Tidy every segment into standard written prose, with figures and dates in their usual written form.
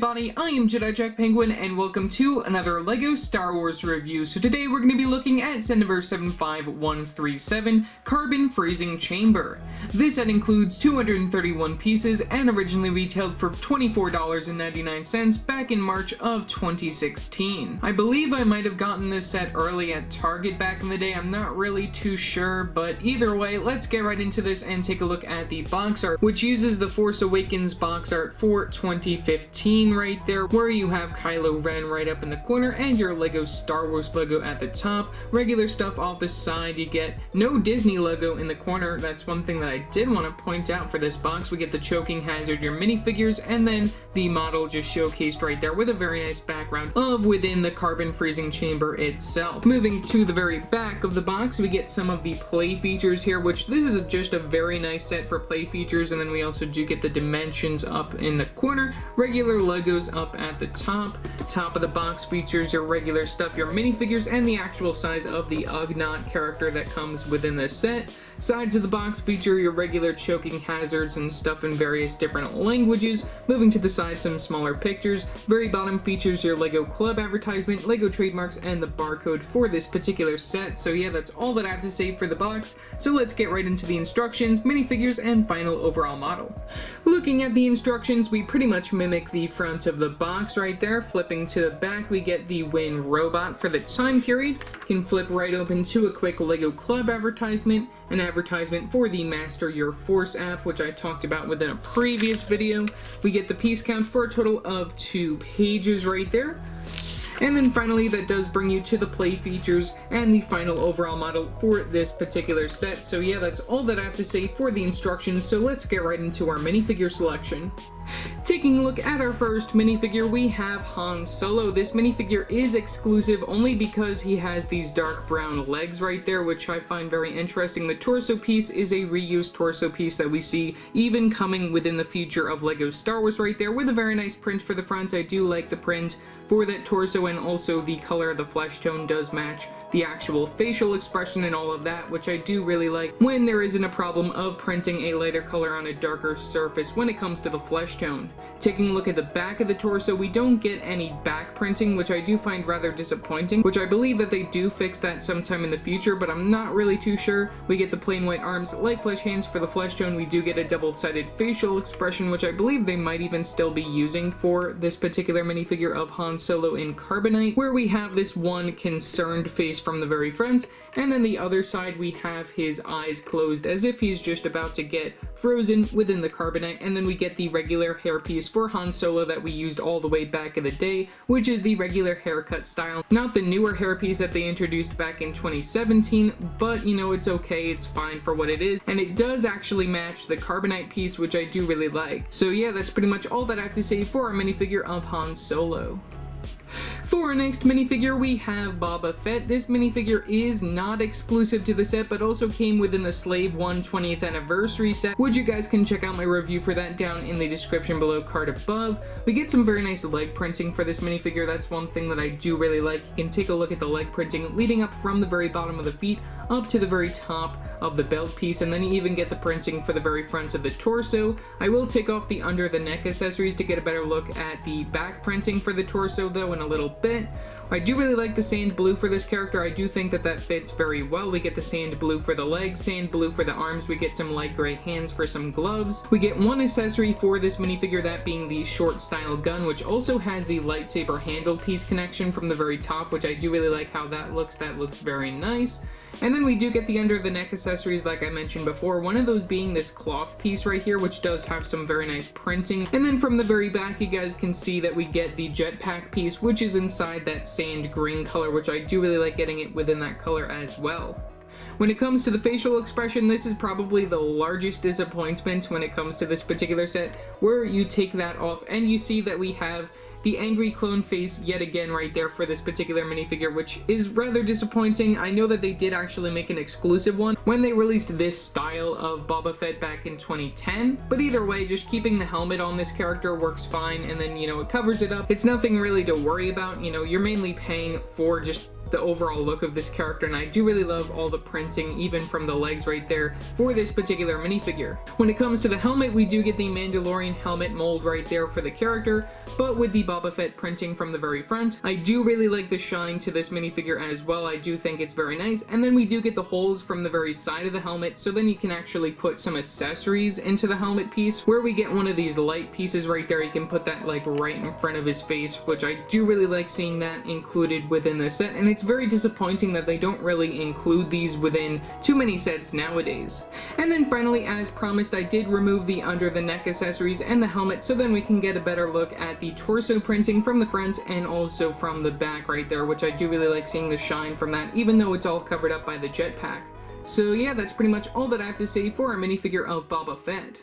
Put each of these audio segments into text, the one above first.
everybody, I am Jedi Jack Penguin and welcome to another LEGO Star Wars review. So today we're going to be looking at set number 75137, Carbon Freezing Chamber. This set includes 231 pieces and originally retailed for $24.99 back in March of 2016. I believe I might have gotten this set early at Target back in the day, I'm not really too sure, but either way, let's get right into this and take a look at the box art, which uses the Force Awakens box art for 2015 right there, where you have Kylo Ren right up in the corner and your LEGO Star Wars logo at the top. Regular stuff off the side, you get no Disney logo in the corner. That's one thing that I did want to point out for this box. We get the choking hazard, your minifigures, and then the model just showcased right there with a very nice background of within the carbon freezing chamber itself. Moving to the very back of the box, we get some of the play features here, which this is just a very nice set for play features, and then we also do get the dimensions up in the corner, regular logos up at the top. Top of the box features your regular stuff, your minifigures, and the actual size of the Ugnaught character that comes within this set. Sides of the box feature your regular choking hazards and stuff in various different languages. Moving to the side, some smaller pictures. Very bottom features your LEGO Club advertisement, LEGO trademarks, and the barcode for this particular set. So yeah, that's all that I have to say for the box. So let's get right into the instructions, minifigures, and final overall model. Looking at the instructions, we pretty much mimic the front of the box right there. Flipping to the back, we get the Win robot for the time period. Can flip right open to a quick LEGO Club advertisement, an advertisement for the Master Your Force app, which I talked about within a previous video. We get the piece count for a total of 2 pages right there. And then finally, that does bring you to the play features and the final overall model for this particular set. So yeah, that's all that I have to say for the instructions, so let's get right into our minifigure selection. Taking a look at our first minifigure, we have Han Solo. This minifigure is exclusive only because he has these dark brown legs right there, which I find very interesting. The torso piece is a reused torso piece that we see even coming within the future of LEGO Star Wars right there, with a very nice print for the front. I do like the print for that torso, and also the color of the flesh tone does match the actual facial expression and all of that, which I do really like when there isn't a problem of printing a lighter color on a darker surface when it comes to the flesh tone. Taking a look at the back of the torso, we don't get any back printing, which I do find rather disappointing, which I believe that they do fix that sometime in the future, but I'm not really too sure. We get the plain white arms, light flesh hands for the flesh tone. We do get a double-sided facial expression, which I believe they might even still be using for this particular minifigure of Han Solo in Carbonite, where we have this one concerned face from the very front, and then the other side we have his eyes closed as if he's just about to get frozen within the Carbonite. And then we get the regular hairpiece for Han Solo that we used all the way back in the day, which is the regular haircut style, not the newer hairpiece that they introduced back in 2017, but you know, it's okay, it's fine for what it is, and it does actually match the Carbonite piece, which I do really like. So yeah, that's pretty much all that I have to say for our minifigure of Han Solo. For our next minifigure, we have Boba Fett. This minifigure is not exclusive to the set, but also came within the Slave One 20th Anniversary set, which you guys can check out my review for that down in the description below, card above. We get some very nice leg printing for this minifigure. That's one thing that I do really like. You can take a look at the leg printing leading up from the very bottom of the feet up to the very top of the belt piece, and then you even get the printing for the very front of the torso. I will take off the under the neck accessories to get a better look at the back printing for the torso though in a little bit. I do really like the sand blue for this character. I do think that that fits very well. We get the sand blue for the legs, sand blue for the arms. We get some light gray hands for some gloves. We get one accessory for this minifigure, that being the short style gun, which also has the lightsaber handle piece connection from the very top, which I do really like how that looks. That looks very nice. And then we do get the under the neck accessories like I mentioned before, one of those being this cloth piece right here, which does have some very nice printing. And then from the very back, you guys can see that we get the jetpack piece, which is inside that sand green color, which I do really like getting it within that color as well. When it comes to the facial expression, this is probably the largest disappointment when it comes to this particular set, where you take that off and you see that we have the angry clone face yet again right there for this particular minifigure, which is rather disappointing. I know that they did actually make an exclusive one when they released this style of Boba Fett back in 2010, but either way, just keeping the helmet on this character works fine, and then, you know, it covers it up. It's nothing really to worry about. You know, you're mainly paying for just the overall look of this character, and I do really love all the printing, even from the legs right there, for this particular minifigure. When it comes to the helmet, we do get the Mandalorian helmet mold right there for the character, but with the Boba Fett printing from the very front. I do really like the shine to this minifigure as well. I do think it's very nice. And then we do get the holes from the very side of the helmet, so then you can actually put some accessories into the helmet piece, where we get one of these light pieces right there. You can put that like right in front of his face, which I do really like seeing that included within the set, and it's very disappointing that they don't really include these within too many sets nowadays. And then finally, as promised, I did remove the under the neck accessories and the helmet, so then we can get a better look at the torso printing from the front and also from the back right there, which I do really like seeing the shine from that, even though it's all covered up by the jetpack. So yeah, that's pretty much all that I have to say for our minifigure of Boba Fett.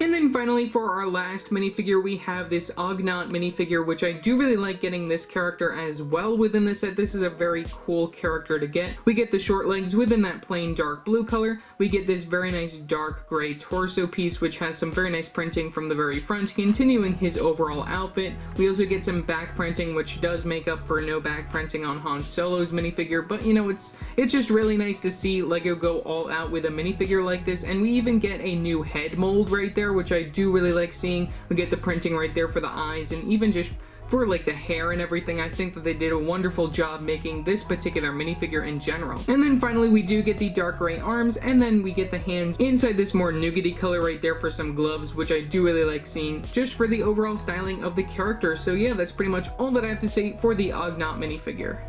And then finally, for our last minifigure, we have this Ugnaught minifigure, which I do really like getting this character as well within the set. This is a very cool character to get. We get the short legs within that plain dark blue color. We get this very nice dark gray torso piece, which has some very nice printing from the very front, continuing his overall outfit. We also get some back printing, which does make up for no back printing on Han Solo's minifigure, but you know, it's just really nice to see LEGO go all out with a minifigure like this, and we even get a new head mold right there, which I do really like seeing. We get the printing right there for the eyes, and even just for like the hair and everything. I think that they did a wonderful job making this particular minifigure in general. And then finally, we do get the dark gray arms, and then we get the hands inside this more nougaty color right there for some gloves, which I do really like seeing just for the overall styling of the character. So yeah, that's pretty much all that I have to say for the Ugnaught minifigure.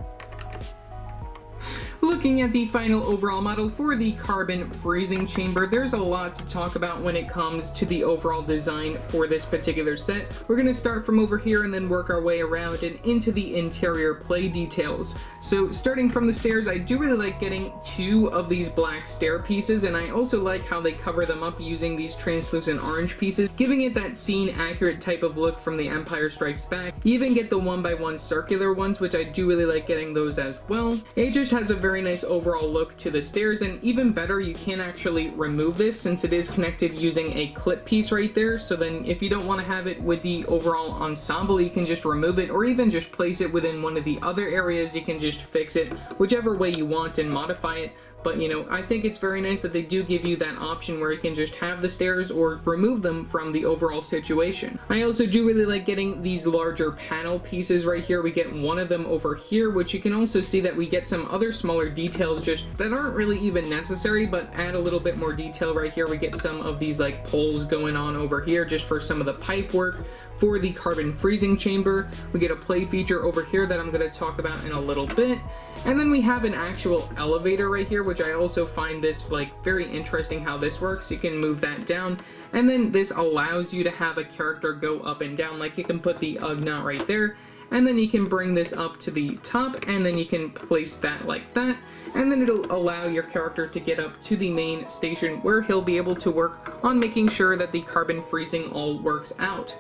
Looking at the final overall model for the carbon freezing chamber, there's a lot to talk about when it comes to the overall design for this particular set. We're going to start from over here and then work our way around and into the interior play details. So starting from the stairs, I do really like getting two of these black stair pieces, and I also like how they cover them up using these translucent orange pieces, giving it that scene accurate type of look from The Empire Strikes Back. You even get the 1x1 circular ones, which I do really like getting those as well. It just has a very nice overall look to the stairs, and even better, you can actually remove this since it is connected using a clip piece right there. So then if you don't want to have it with the overall ensemble, you can just remove it, or even just place it within one of the other areas. You can just fix it whichever way you want and modify it. But you know, I think it's very nice that they do give you that option where you can just have the stairs or remove them from the overall situation. I also do really like getting these larger panel pieces right here. We get one of them over here, which you can also see that we get some other smaller details just that aren't really even necessary, but add a little bit more detail right here. We get some of these like poles going on over here just for some of the pipe work. For the carbon freezing chamber, we get a play feature over here that I'm going to talk about in a little bit. And then we have an actual elevator right here, which I also find this like very interesting how this works. You can move that down, and then this allows you to have a character go up and down. Like you can put the Ugnaught right there, and then you can bring this up to the top, and then you can place that like that, and then it'll allow your character to get up to the main station where he'll be able to work on making sure that the carbon freezing all works out.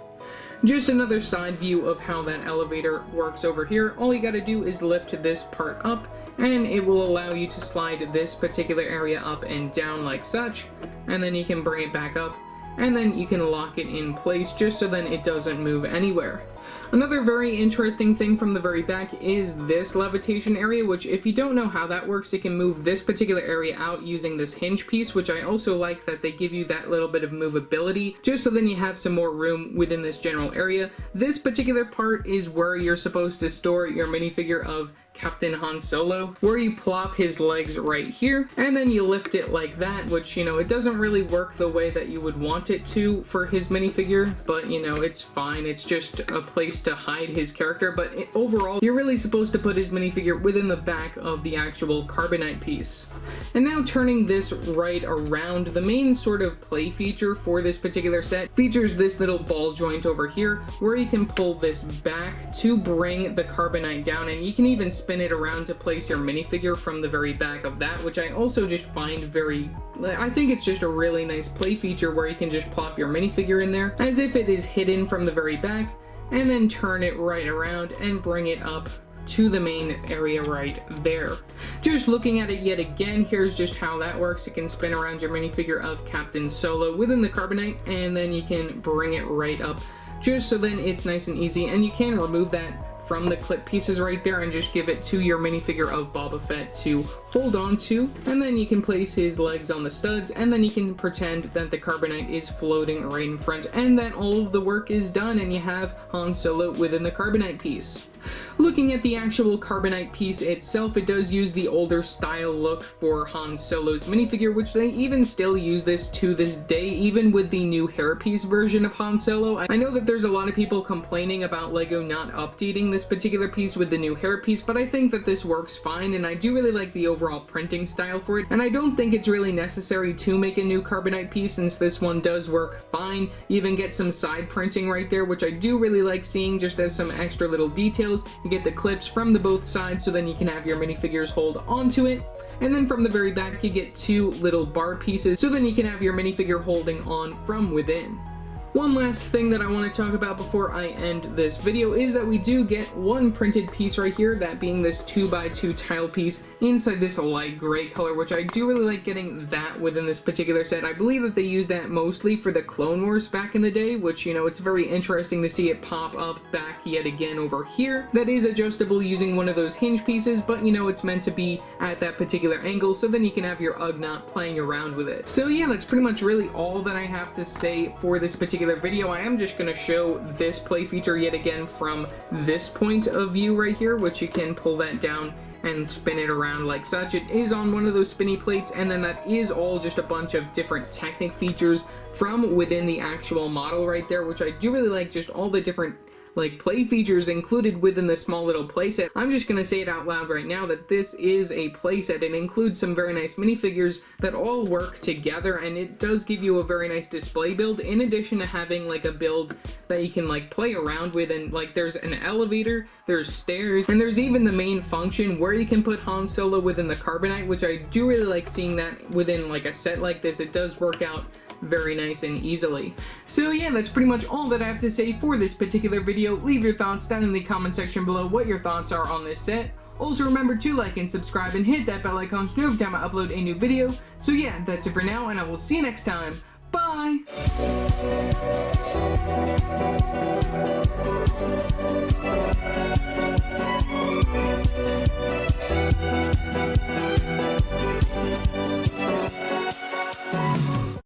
Just another side view of how that elevator works over here. All you gotta do is lift this part up, and it will allow you to slide this particular area up and down like such, and then you can bring it back up, and then you can lock it in place just so then it doesn't move anywhere. Another very interesting thing from the very back is this levitation area, which if you don't know how that works, you can move this particular area out using this hinge piece, which I also like that they give you that little bit of movability, just so then you have some more room within this general area. This particular part is where you're supposed to store your minifigure of Captain Han Solo, where you plop his legs right here, and then you lift it like that, which, you know, it doesn't really work the way that you would want it to for his minifigure, but, you know, it's fine. It's just a place to hide his character, but overall, you're really supposed to put his minifigure within the back of the actual carbonite piece. And now turning this right around, the main sort of play feature for this particular set features this little ball joint over here, where you can pull this back to bring the carbonite down, and you can even spin it around to place your minifigure from the very back of that, which I also just find I think it's just a really nice play feature where you can just plop your minifigure in there as if it is hidden from the very back, and then turn it right around and bring it up to the main area right there. Just looking at it yet again, here's just how that works. You can spin around your minifigure of Captain Solo within the carbonite, and then you can bring it right up just so then it's nice and easy, and you can remove that from the clip pieces right there and just give it to your minifigure of Boba Fett to hold on to. And then you can place his legs on the studs, and then you can pretend that the carbonite is floating right in front, and that all of the work is done, and you have Han Solo within the carbonite piece. Looking at the actual carbonite piece itself, it does use the older style look for Han Solo's minifigure, which they even still use this to this day, even with the new hairpiece version of Han Solo. I know that there's a lot of people complaining about LEGO not updating this particular piece with the new hairpiece, but I think that this works fine, and I do really like the overall printing style for it, and I don't think it's really necessary to make a new carbonite piece since this one does work fine. You even get some side printing right there, which I do really like seeing, just as some extra little details. You get the clips from the both sides, so then you can have your minifigures hold onto it. And then from the very back, you get two little bar pieces, so then you can have your minifigure holding on from within. One last thing that I want to talk about before I end this video is that we do get one printed piece right here, that being this 2x2 tile piece inside this light gray color, which I do really like getting that within this particular set. I believe that they used that mostly for the Clone Wars back in the day, which, you know, it's very interesting to see it pop up back yet again over here. That is adjustable using one of those hinge pieces, but you know, it's meant to be at that particular angle, so then you can have your Ugnaught playing around with it. So yeah, that's pretty much really all that I have to say for this particular video. I am just going to show this play feature yet again from this point of view right here, which you can pull that down and spin it around like such. It is on one of those spinny plates, and then that is all just a bunch of different Technic features from within the actual model right there, which I do really like, just all the different like play features included within this small little playset. I'm just gonna say it out loud right now that this is a playset. It includes some very nice minifigures that all work together, and it does give you a very nice display build, in addition to having like a build that you can like play around with. And like there's an elevator, there's stairs, and there's even the main function where you can put Han Solo within the carbonite, which I do really like seeing that within like a set like this. It does work out very nice and easily. So yeah, that's pretty much all that I have to say for this particular video. Leave your thoughts down in the comment section below what your thoughts are on this set. Also remember to like and subscribe and hit that bell icon to know every time I upload a new video. So yeah, that's it for now, and I will see you next time. Bye!